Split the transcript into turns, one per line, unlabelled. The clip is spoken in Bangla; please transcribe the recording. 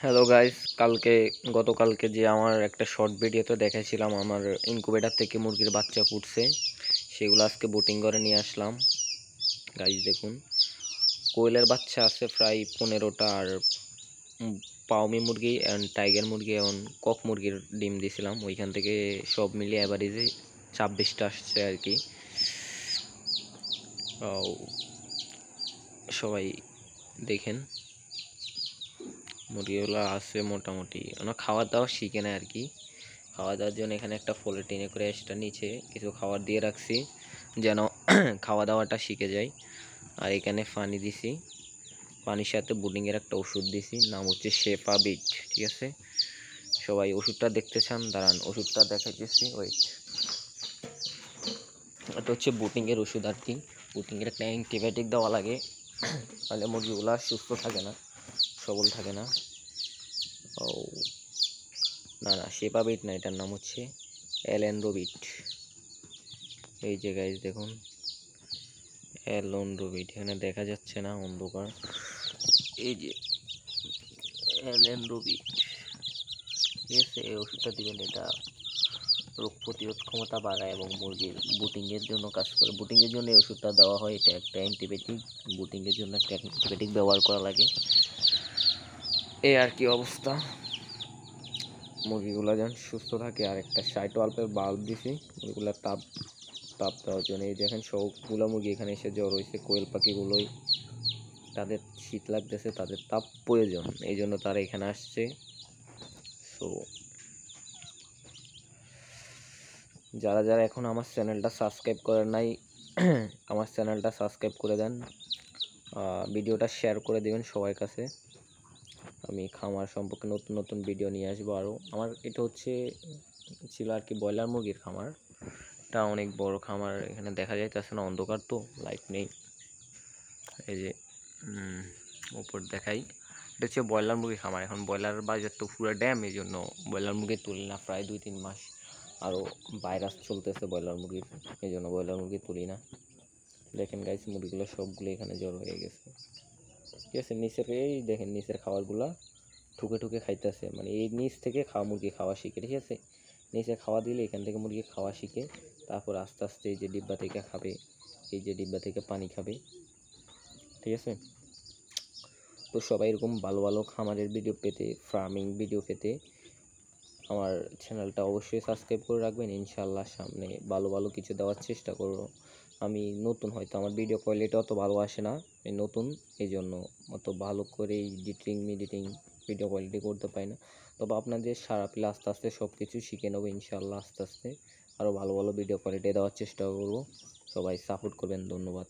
হ্যালো গাইস, গতকালকে যে আমার একটা শর্ট ভিডিওতে দেখাইছিলাম আমার ইনকুবেটর থেকে মুরগির বাচ্চা ফুটছে, সেগুলো আজকে বোটিং করে নিয়ে আসলাম। গাইস দেখুন, কোয়েলের বাচ্চা আছে প্রায় 15টা, আর পাউমি মুরগি অ্যান্ড টাইগার মুরগি এবং কক মুরগির ডিম দিয়েছিলাম। ওইখান থেকে সব মিলিয়ে অ্যাভারেজে 26টা আসছে আর কি। সবাই দেখেন, মুরগিগুলো আছে মোটামুটি খাওয়া দাওয়া শিখে নেয় আর কি। খাওয়া দাওয়ার জন্য এখানে একটা পলিথিনে করে এক্সট্রা নিচে কিছু খাবার দিয়ে রাখছি যেন খাওয়া দাওয়াটা শিখে যায়। আর এখানে পানি দিছি, পানির সাথে বুডিংয়ের একটা ওষুধ দিছি, নাম হচ্ছে শেফা বিট। ঠিক আছে, সবাই ওষুধটা দেখতে চান? দাঁড়ান, ওষুধটা দেখাইতেছি, ওয়েট। এটা হচ্ছে বুটিংয়ের ওষুধ আর কি। বুটিংয়ের একটা অ্যান্টিবায়োটিক দেওয়া লাগে, তাহলে মুরগিগুলো সুস্থ থাকে না, সবল থাকে না। ও না না, শেফা বিট না, এটার নাম হচ্ছে অ্যালেন্ড্রোবিট। এই যে গাইস দেখুন, অ্যালেন্ড্রোবিট, এখানে দেখা যাচ্ছে না, অন্ধকার। এই যে অ্যালেন্ড্রোবিট, ঠিক আছে, এই ওষুধটা দিবেন। এটা রোগ প্রতিরোধ ক্ষমতা বাড়ায় এবং মুরগির বুটিংয়ের জন্য কাজ করে। বুটিংয়ের জন্য এই ওষুধটা দেওয়া হয়, এটা একটা অ্যান্টিবায়োটিক। বুটিংয়ের জন্য একটা অ্যান্টিবায়োটিক ব্যবহার করা লাগে। এই আর কি অবস্থা, মুরগিগুলো যেন সুস্থ থাকে। আর একটা 60 ওয়াটের বাল্ব দিছি মুরগিগুলোর তাপ দেওয়ার জন্য। এই দেখেন সবগুলো মুরগি এখানে এসে জড়ো হয়েছে। কোয়েল পাখিগুলোই, তাদের শীত লাগতেছে, তাদের তাপ প্রয়োজন, এই জন্য তারা এখানে আসছে। সো যারা যারা এখন আমার চ্যানেলটা সাবস্ক্রাইব করেন নাই, আমার চ্যানেলটা সাবস্ক্রাইব করে দেন, ভিডিওটা শেয়ার করে দেবেন সবার কাছে। আমি খামার সম্পর্কে নতুন নতুন ভিডিও নিয়ে আসবো আরও। আমার এটা ছিল আর কি ব্রয়লার মুরগির খামার। এটা অনেক বড় খামার, এখানে দেখা যাইতেছে না, অন্ধকার তো, লাইট নেই। এই যে উপর দেখাই, এটা হচ্ছে ব্রয়লার মুরগি খামার। এখন ব্রয়লার বাজার তো পুরো ড্যাম, এই জন্য ব্রয়লার মুরগি তুলি না প্রায় 2-3 মাস। আরও ভাইরাস চলতেছে ব্রয়লার মুরগির, এই জন্য ব্রয়লার মুরগি তুলি না। দেখেন গাইস, মুরগিগুলো সবগুলো এখানে জড়ো হয়ে গেছে। ঠিক আছে, নিচের এই দেখেন, নিচের খাবারগুলা ঠুকে ঠুকে খাইতেছে, মানে এই নিচ থেকে মুরগি খাওয়া শিখে। ঠিক আছে, নিচে খাওয়া দিলে এখান থেকে মুরগি খাওয়া শিখে, তারপর আস্তে আস্তে এই যে ডিব্বা থেকে খাবে, এই যে ডিব্বা থেকে পানি খাবে। ঠিক আছে, তো সবাই এরকম ভালো ভালো খামারের ভিডিও পেতে, ফার্মিং ভিডিও পেতে আমার চ্যানেলটা অবশ্যই সাবস্ক্রাইব করে রাখবেন। ইনশাল্লাহ সামনে ভালো ভালো কিছু দেওয়ার চেষ্টা করব। আমি নতুন, হয়তো আমার ভিডিও কোয়ালিটি অত ভালো আসে না, আমি নতুন, এই জন্য অত ভালো করে এডিটিং ভিডিও কোয়ালিটি করতে পারি না। তবে আপনাদের সারা পেলে আস্তে আস্তে সব কিছু শিখে নেবো ইনশাল্লাহ। আস্তে আস্তে আরও ভালো ভালো ভিডিও কোয়ালিটি দেওয়ার চেষ্টা করব। সবাই সাপোর্ট করবেন, ধন্যবাদ।